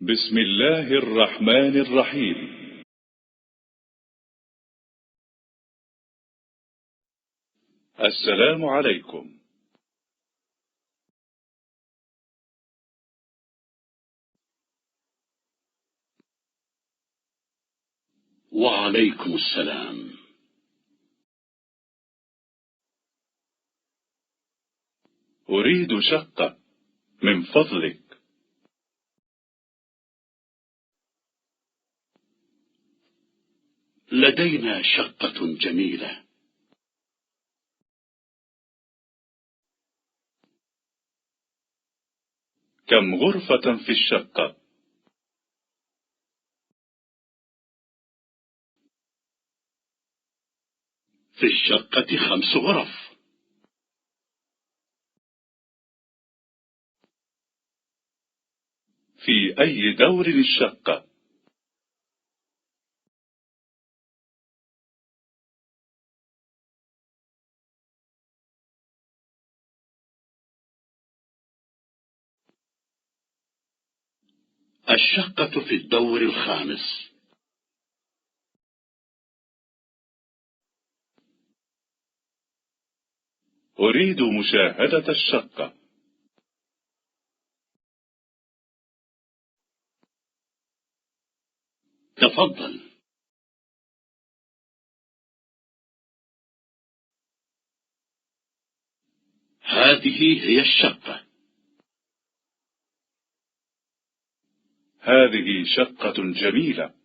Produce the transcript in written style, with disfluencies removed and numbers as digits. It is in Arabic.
بسم الله الرحمن الرحيم. السلام عليكم. وعليكم السلام. أريد شقة من فضلك. لدينا شقة جميلة. كم غرفة في الشقة؟ في الشقة 5 غرف. في أي دور الشقة؟ الشقة في الدور الخامس. أريد مشاهدة الشقة. تفضل. هذه هي الشقة. هذه شقة جميلة.